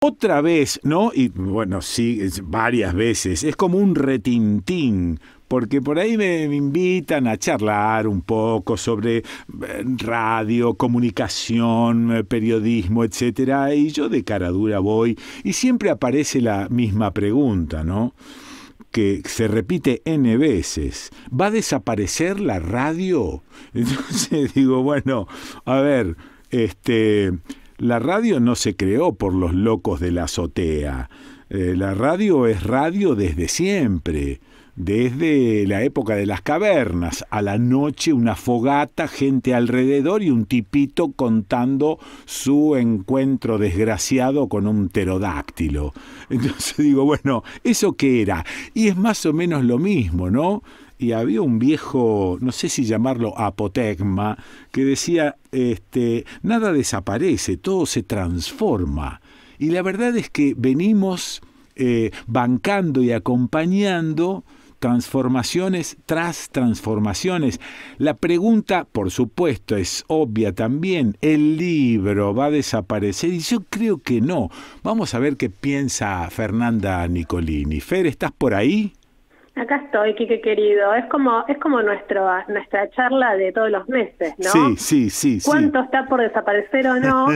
Otra vez, ¿no? Y bueno, sí, varias veces. Es como un retintín, porque por ahí me invitan a charlar un poco sobre radio, comunicación, periodismo, etcétera, y yo de cara dura voy, y siempre aparece la misma pregunta, ¿no? Que se repite N veces. ¿Va a desaparecer la radio? Entonces digo, bueno, a ver, la radio no se creó por los locos de la azotea. La radio es radio desde siempre. Desde la época de las cavernas, a la noche una fogata, gente alrededor y un tipito contando su encuentro desgraciado con un pterodáctilo. Entonces digo, bueno, ¿eso qué era? Y es más o menos lo mismo, ¿no? Y había un viejo, no sé si llamarlo apotegma, que decía, nada desaparece, todo se transforma. Y la verdad es que venimos bancando y acompañando transformaciones tras transformaciones. La pregunta, por supuesto, es obvia también. ¿El libro va a desaparecer? Y yo creo que no. Vamos a ver qué piensa Fernanda Nicolini. Fer, ¿estás por ahí? Acá estoy, Quique querido. Es como nuestra charla de todos los meses, ¿no? Sí. ¿Cuánto está por desaparecer o no?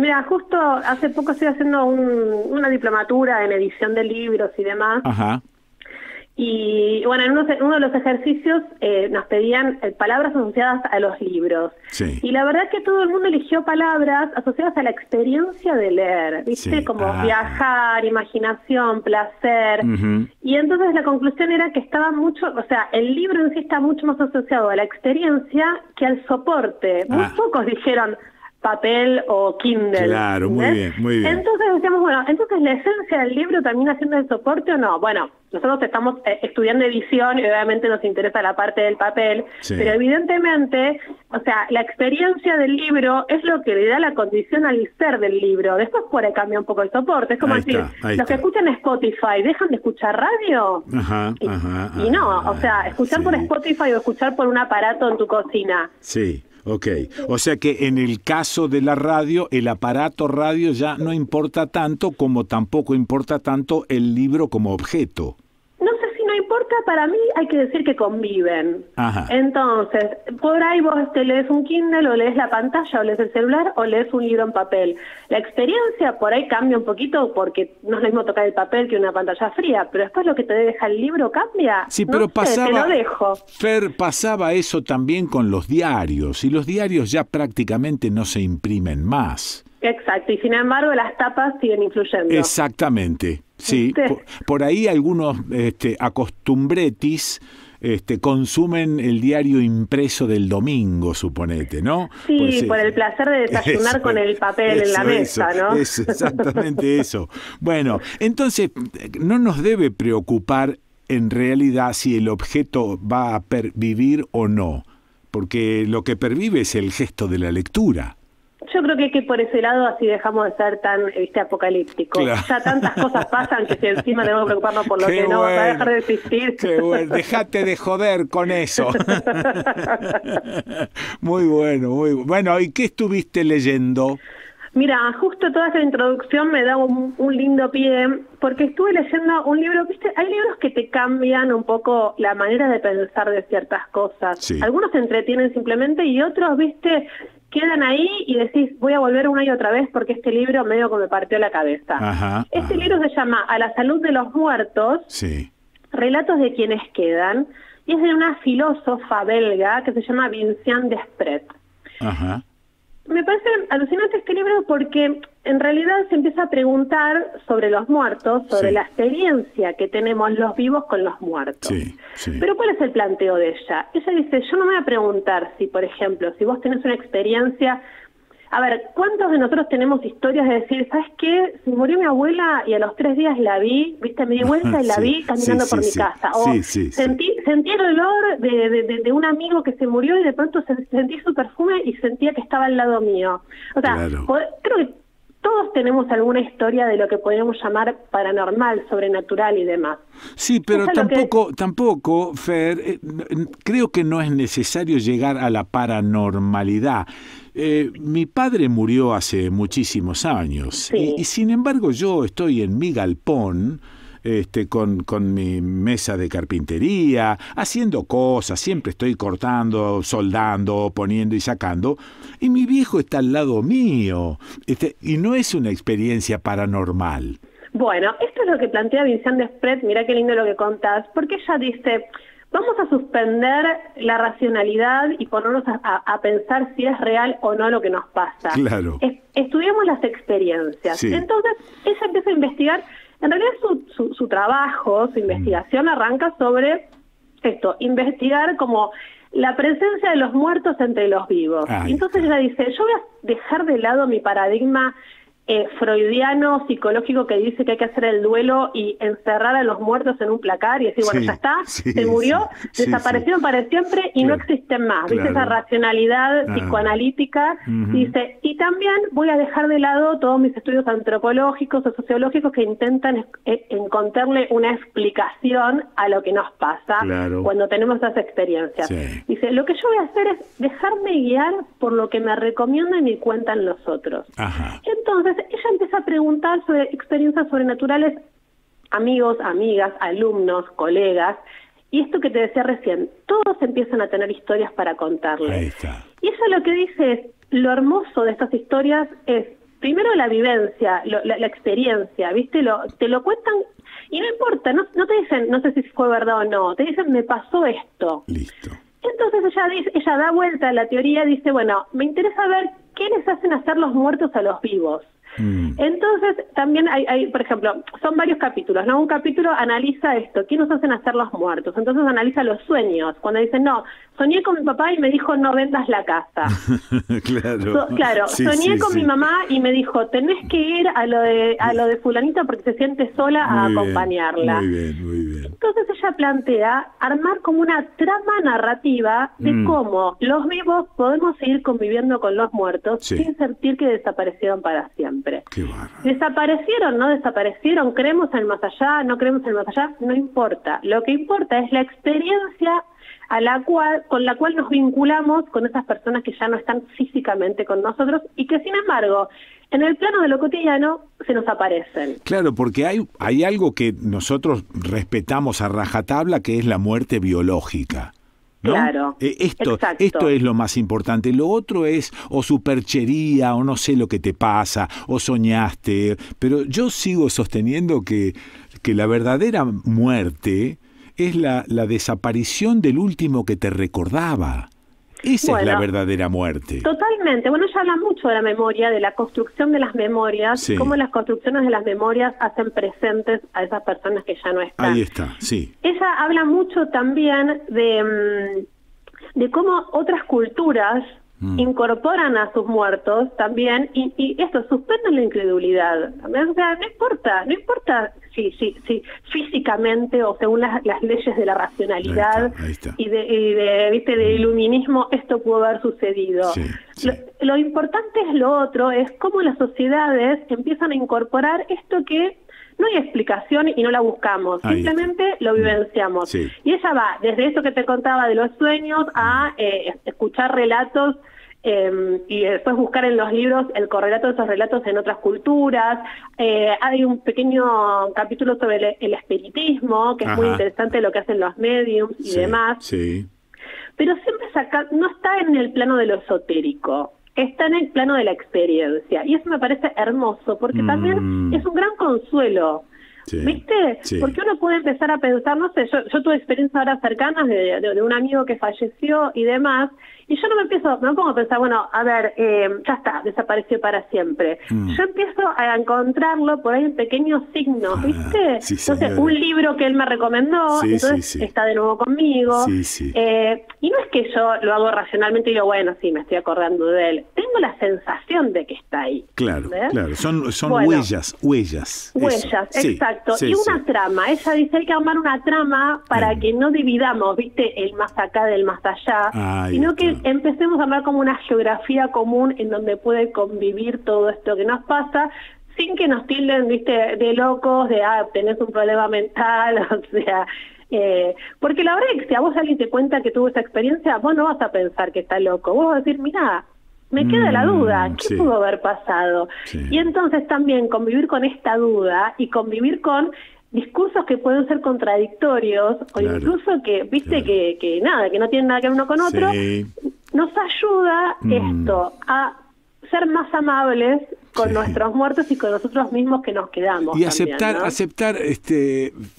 Mira, justo hace poco estoy haciendo una diplomatura en edición de libros y demás. Ajá. Y bueno, en uno de los ejercicios nos pedían palabras asociadas a los libros. Sí. Y la verdad que todo el mundo eligió palabras asociadas a la experiencia de leer, ¿viste? Sí. Como viajar, imaginación, placer. Uh-huh. Y entonces la conclusión era que estaba mucho, o sea, el libro en sí está mucho más asociado a la experiencia que al soporte. Muy pocos dijeron papel o Kindle. Claro, muy bien. Entonces decíamos, bueno, entonces la esencia del libro termina siendo el soporte o no. Bueno, nosotros estamos estudiando edición y obviamente nos interesa la parte del papel, sí. Pero evidentemente, o sea, la experiencia del libro es lo que le da la condición al ser del libro. Después por ahí cambia un poco el soporte. Es como decir, los que escuchan Spotify, ¿dejan de escuchar radio? Y no, o sea, escuchar por Spotify o escuchar por un aparato en tu cocina. Sí. Ok, o sea que en el caso de la radio, el aparato radio ya no importa tanto como tampoco importa tanto el libro como objeto. No sé si no importa, para mí hay que decir que conviven. Ajá. Entonces, por ahí vos te lees un Kindle o lees la pantalla o lees el celular o lees un libro en papel. La experiencia por ahí cambia un poquito porque no es lo mismo tocar el papel que una pantalla fría, pero después lo que te deja el libro cambia. Sí, pero te lo dejo. Fer, pasaba eso también con los diarios y los diarios ya prácticamente no se imprimen más. Exacto, y sin embargo las tapas siguen influyendo. Exactamente, sí. Por ahí algunos acostumbretis consumen el diario impreso del domingo, suponete, ¿no? Sí, pues, por el placer de desayunar con el papel en la mesa, ¿no? Eso, exactamente eso. Bueno, entonces no nos debe preocupar en realidad si el objeto va a pervivir o no, porque lo que pervive es el gesto de la lectura. Yo creo que por ese lado así dejamos de ser tan apocalípticos. Claro. Ya tantas cosas pasan que si encima tenemos que preocuparnos por lo que no va a dejar de existir. Qué bueno, déjate de joder con eso. Muy bueno, muy bueno. Bueno, ¿y qué estuviste leyendo? Mira, justo toda esa introducción me da un lindo pie, porque estuve leyendo un libro, ¿viste? Hay libros que te cambian un poco la manera de pensar de ciertas cosas. Sí. Algunos te entretienen simplemente y otros, ¿viste? Quedan ahí y decís, voy a volver una y otra vez porque este libro medio que me partió la cabeza. Este libro se llama A la salud de los muertos, sí. Relatos de quienes quedan, y es de una filósofa belga que se llama Vinciane Desprez. Ajá. Me parece alucinante este libro porque en realidad se empieza a preguntar sobre los muertos, sobre la experiencia que tenemos los vivos con los muertos. Sí. Pero ¿cuál es el planteo de ella? Ella dice, yo no me voy a preguntar si, por ejemplo, si vos tenés una experiencia... A ver, ¿cuántos de nosotros tenemos historias de decir, ¿sabes qué? Se murió mi abuela y a los 3 días la vi, ¿viste? Me di vuelta y la vi caminando por mi casa. O sentí el olor de un amigo que se murió y de pronto sentí su perfume y sentía que estaba al lado mío. O sea, creo que todos tenemos alguna historia de lo que podríamos llamar paranormal, sobrenatural y demás. Sí, pero tampoco, Fer, creo que no es necesario llegar a la paranormalidad. Mi padre murió hace muchísimos años Sí. y sin embargo yo estoy en mi galpón con mi mesa de carpintería, haciendo cosas, siempre estoy cortando, soldando, poniendo y sacando, y mi viejo está al lado mío, y no es una experiencia paranormal. Bueno, esto es lo que plantea Vincent Desprez, mirá qué lindo lo que contás, porque ella dice, vamos a suspender la racionalidad y ponernos a pensar si es real o no lo que nos pasa. Claro. Estudiemos las experiencias. Sí. Entonces, ella empieza a investigar, en realidad su trabajo, su investigación arranca sobre esto, investigar como la presencia de los muertos entre los vivos. Ahí Entonces está. ella dice, yo voy a dejar de lado mi paradigma freudiano, psicológico, que dice que hay que hacer el duelo y encerrar a los muertos en un placar y decir, bueno, Sí, ya está, sí, se murió, sí, desaparecieron para siempre y no Claro, existen más. ¿Viste? claro. Esa racionalidad Ah. psicoanalítica. Ujú. Dice, y también voy a dejar de lado todos mis estudios antropológicos o sociológicos que intentan encontrarle una explicación a lo que nos pasa Claro. cuando tenemos esas experiencias. Sí. Dice, lo que yo voy a hacer es dejarme guiar por lo que me recomiendan y cuentan los otros. Ajá. Entonces, ella empieza a preguntar sobre experiencias sobrenaturales, amigos, amigas, alumnos, colegas, y esto que te decía recién, todos empiezan a tener historias para contarle. Ahí está. Y ella lo que dice es, lo hermoso de estas historias es, primero la vivencia, la experiencia, ¿viste? Te lo cuentan y no importa, no te dicen, no sé si fue verdad o no, te dicen, me pasó esto. Listo. Entonces ella da vuelta a la teoría, dice, bueno, me interesa ver qué les hacen hacer los muertos a los vivos. Entonces, también hay, por ejemplo, son varios capítulos, ¿no? Un capítulo analiza esto, ¿qué nos hacen hacer los muertos? Entonces analiza los sueños, cuando dicen, no, soñé con mi papá y me dijo, no vendas la casa. Claro. Claro, Sí, soñé sí, con sí. mi mamá y me dijo, tenés que ir a lo de fulanita porque se siente sola a Muy bien, acompañarla. Muy bien, muy bien. Entonces ella plantea armar como una trama narrativa de cómo los vivos podemos seguir conviviendo con los muertos Sí. sin sentir que desaparecieron para siempre. Qué bárbaro. ¿Desaparecieron? ¿No desaparecieron? ¿Creemos en el más allá? ¿No creemos en el más allá? No importa. Lo que importa es la experiencia con la cual nos vinculamos con esas personas que ya no están físicamente con nosotros y que, sin embargo, en el plano de lo cotidiano se nos aparecen. Claro, porque hay algo que nosotros respetamos a rajatabla, que es la muerte biológica, ¿no? Claro, Esto exacto. es lo más importante. Lo otro es o superchería, o no sé lo que te pasa, o soñaste. Pero yo sigo sosteniendo que la verdadera muerte es la desaparición del último que te recordaba. Esa es la Bueno, verdadera muerte. Totalmente. Bueno, ella habla mucho de la memoria, de la construcción de las memorias, Sí. cómo las construcciones de las memorias hacen presentes a esas personas que ya no están. Ahí está, sí. Ella habla mucho también de cómo otras culturas incorporan a sus muertos también y esto, suspenden la incredulidad. O sea, no importa si físicamente o según las leyes de la racionalidad Ahí está. y ¿viste? De iluminismo esto pudo haber sucedido. Sí, sí. Lo importante es lo otro, es cómo las sociedades empiezan a incorporar esto que no hay explicación y no la buscamos, Ahí simplemente lo vivenciamos. Sí. Y ella va desde eso que te contaba de los sueños a escuchar relatos y después buscar en los libros el correlato de esos relatos en otras culturas. Hay un pequeño capítulo sobre el espiritismo, que es muy Ajá. interesante lo que hacen los mediums y Sí, demás. Sí. Pero siempre no está en el plano de lo esotérico, está en el plano de la experiencia. Y eso me parece hermoso, porque también es un gran consuelo. Sí, ¿Viste? sí. Porque uno puede empezar a pensar, no sé, yo tuve experiencias ahora cercanas de un amigo que falleció y demás, y yo me pongo a pensar, bueno, a ver, ya está, desapareció para siempre. Yo empiezo a encontrarlo por ahí en pequeños signos, ¿viste? sí, Entonces, señora. un libro que él me recomendó, Sí, entonces sí, sí. está de nuevo conmigo. Sí, sí. Y no es que yo lo hago racionalmente y digo, bueno, sí, me estoy acordando de él. Tengo la sensación de que está ahí. Claro, ¿ves? claro. Son Bueno. huellas. Huellas, Eso. Sí, exacto. sí, y una sí. trama. Ella dice, hay que armar una trama para que no dividamos, ¿viste? El más acá del más allá, Ahí sino está. que empecemos a armar como una geografía común en donde puede convivir todo esto que nos pasa, sin que nos tilden, ¿viste? De locos, de, tenés un problema mental, o sea... porque la verdad es que si a vos alguien te cuenta que tuvo esa experiencia, vos no vas a pensar que está loco. Vos vas a decir, mirá, me queda la duda, ¿qué sí. pudo haber pasado? Sí. Y entonces también convivir con esta duda y convivir con discursos que pueden ser contradictorios o Claro, incluso que, viste, claro. que nada, que no tienen nada que ver uno con otro, Sí. nos ayuda esto a ser más amables con Sí. nuestros muertos y con nosotros mismos que nos quedamos. Y también, ¿no? aceptar,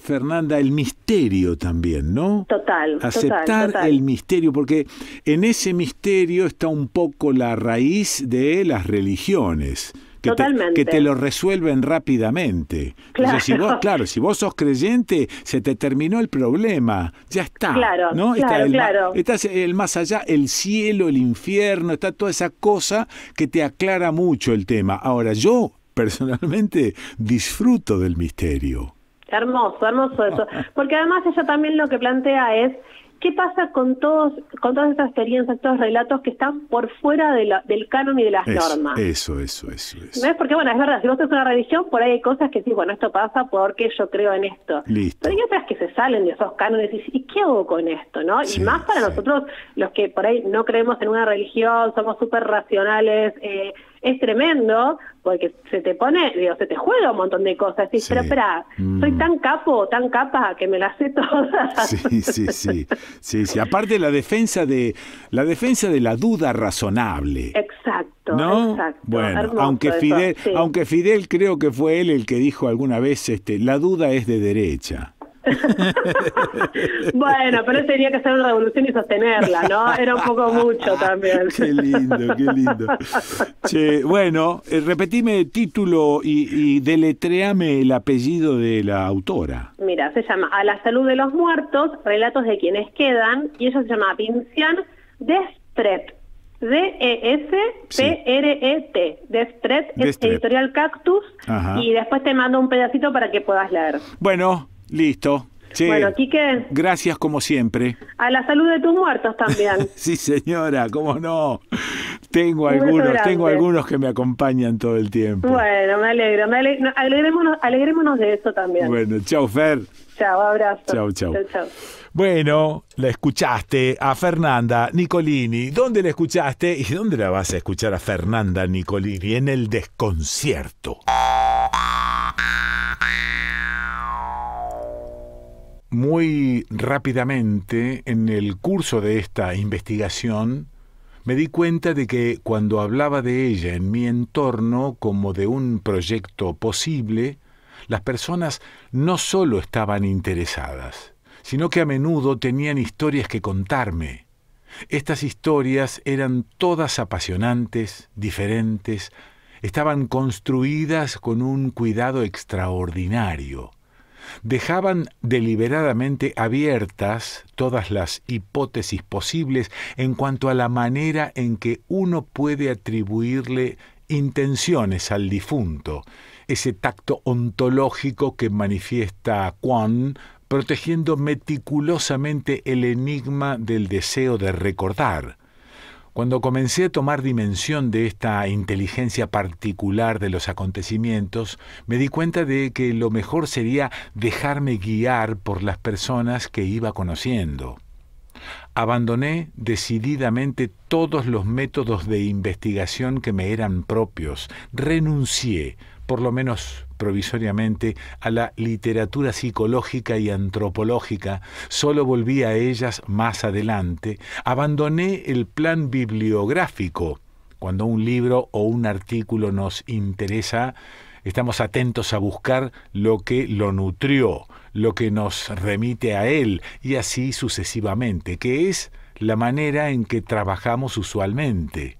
Fernanda, el misterio también, ¿no? Total, Aceptar total. el misterio, porque en ese misterio está un poco la raíz de las religiones. Totalmente. Que te lo resuelven rápidamente. Entonces, si vos sos creyente, se te terminó el problema, ya está. Claro, ¿no? claro. Está el más allá, el cielo, el infierno, está toda esa cosa que te aclara mucho el tema. Ahora, yo personalmente disfruto del misterio. Hermoso eso. Porque además ella también lo que plantea es qué pasa con todas estas experiencias, estos relatos que están por fuera del canon y de las normas. Eso. ¿No es? Porque, bueno, es verdad, si vos tenés una religión, por ahí hay cosas que sí, bueno, esto pasa porque yo creo en esto. Listo. Pero hay otras que se salen de esos cánones y ¿qué hago con esto? ¿No? Sí, y más para nosotros, los que por ahí no creemos en una religión, somos súper racionales, es tremendo, porque se te se te juega un montón de cosas. Decís, pero espera, soy tan capa, que me las sé todas. Sí. Aparte la defensa de la duda razonable. Exacto, ¿no? exacto. Bueno, Hermoso aunque Fidel creo que fue él el que dijo alguna vez, la duda es de derecha. Bueno, pero eso tenía que hacer una revolución y sostenerla, ¿no? Era un poco mucho también. Qué lindo. Che, bueno, repetime título y deletréame el apellido de la autora. Mira, se llama A la salud de los muertos, relatos de quienes quedan, y ella se llama Vinciane Despret. D-E-S-P-R-E-T. Despret es editorial Cactus. Ajá. Y después te mando un pedacito para que puedas leer. Bueno, listo. Che, bueno, Quique. Gracias como siempre. A la salud de tus muertos también. Sí, señora, cómo no. Tengo algunos que me acompañan todo el tiempo. Bueno, me alegro. Alegrémonos de eso también. Bueno, chau, Fer. Chau, abrazo. Chau. Bueno, la escuchaste a Fernanda Nicolini. ¿Dónde la escuchaste? ¿Y dónde la vas a escuchar a Fernanda Nicolini? En El Desconcierto. Muy rápidamente, en el curso de esta investigación, me di cuenta de que cuando hablaba de ella en mi entorno como de un proyecto posible, las personas no solo estaban interesadas, sino que a menudo tenían historias que contarme. Estas historias eran todas apasionantes, diferentes, estaban construidas con un cuidado extraordinario. Dejaban deliberadamente abiertas todas las hipótesis posibles en cuanto a la manera en que uno puede atribuirle intenciones al difunto, ese tacto ontológico que manifiesta Quan, protegiendo meticulosamente el enigma del deseo de recordar. Cuando comencé a tomar dimensión de esta inteligencia particular de los acontecimientos, me di cuenta de que lo mejor sería dejarme guiar por las personas que iba conociendo. Abandoné decididamente todos los métodos de investigación que me eran propios. Renuncié, por lo menos provisoriamente, a la literatura psicológica y antropológica. Solo volví a ellas más adelante. Abandoné el plan bibliográfico. Cuando un libro o un artículo nos interesa, estamos atentos a buscar lo que lo nutrió, lo que nos remite a él, y así sucesivamente, que es la manera en que trabajamos usualmente.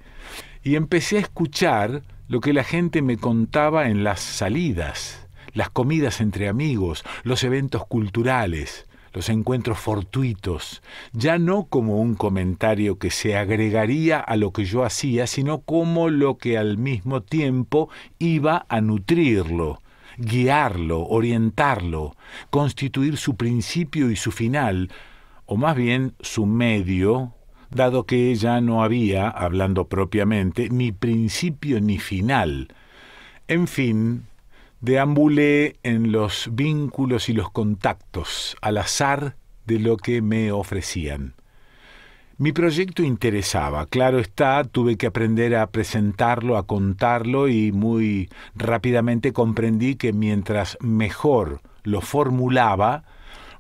Y empecé a escuchar lo que la gente me contaba en las salidas, las comidas entre amigos, los eventos culturales, los encuentros fortuitos, ya no como un comentario que se agregaría a lo que yo hacía, sino como lo que al mismo tiempo iba a nutrirlo, guiarlo, orientarlo, constituir su principio y su final, o más bien su medio, dado que ya no había, hablando propiamente, ni principio ni final. En fin, deambulé en los vínculos y los contactos, al azar de lo que me ofrecían. Mi proyecto interesaba, claro está, tuve que aprender a presentarlo, a contarlo y muy rápidamente comprendí que mientras mejor lo formulaba,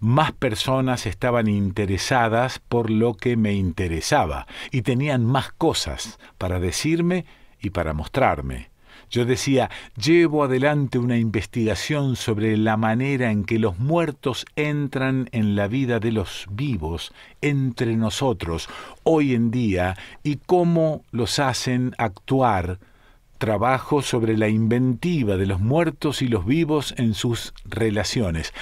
más personas estaban interesadas por lo que me interesaba y tenían más cosas para decirme y para mostrarme. Yo decía, llevo adelante una investigación sobre la manera en que los muertos entran en la vida de los vivos, entre nosotros, hoy en día, y cómo los hacen actuar. Trabajo sobre la inventiva de los muertos y los vivos en sus relaciones,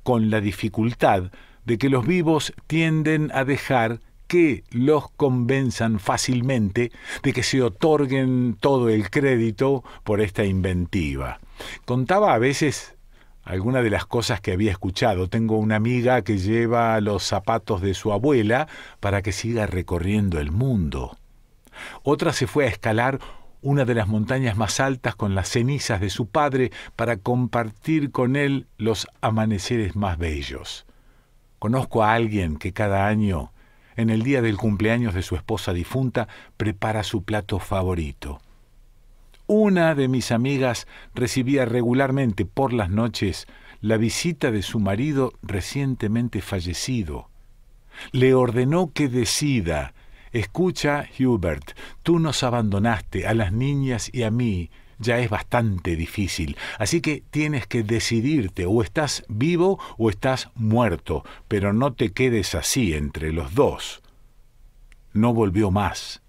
con la dificultad de que los vivos tienden a dejar que los convenzan fácilmente de que se otorguen todo el crédito por esta inventiva. Contaba a veces algunas de las cosas que había escuchado. Tengo una amiga que lleva los zapatos de su abuela para que siga recorriendo el mundo. Otra se fue a escalar una de las montañas más altas con las cenizas de su padre para compartir con él los amaneceres más bellos. Conozco a alguien que cada año, en el día del cumpleaños de su esposa difunta, prepara su plato favorito. Una de mis amigas recibía regularmente por las noches la visita de su marido recientemente fallecido. Le ordenó que decida: escucha, Hubert, tú nos abandonaste a las niñas y a mí. Ya es bastante difícil, así que tienes que decidirte, o estás vivo o estás muerto, pero no te quedes así entre los dos. No volvió más.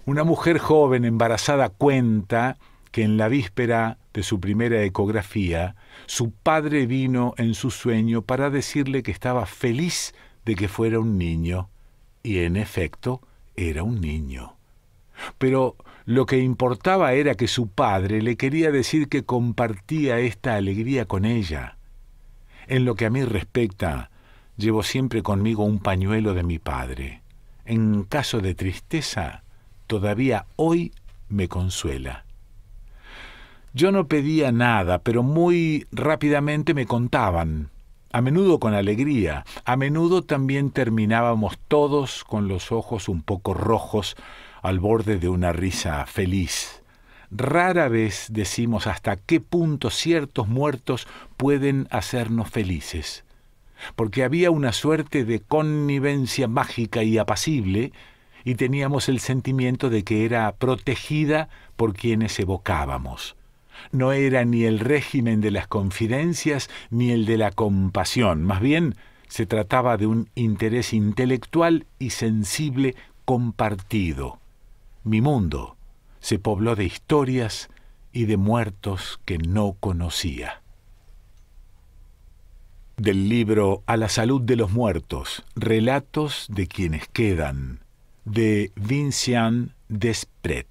Una mujer joven embarazada cuenta que en la víspera de su primera ecografía, su padre vino en su sueño para decirle que estaba feliz de que fuera un niño, y en efecto era un niño. Pero lo que importaba era que su padre le quería decir que compartía esta alegría con ella. En lo que a mí respecta, llevo siempre conmigo un pañuelo de mi padre. En caso de tristeza, todavía hoy me consuela. Yo no pedía nada, pero muy rápidamente me contaban, a menudo con alegría, a menudo también terminábamos todos con los ojos un poco rojos, al borde de una risa feliz. Rara vez decimos hasta qué punto ciertos muertos pueden hacernos felices, porque había una suerte de connivencia mágica y apacible, y teníamos el sentimiento de que era protegida por quienes evocábamos. No era ni el régimen de las confidencias ni el de la compasión, más bien se trataba de un interés intelectual y sensible compartido. Mi mundo se pobló de historias y de muertos que no conocía. Del libro A la salud de los muertos, relatos de quienes quedan, de Vincian Desprez.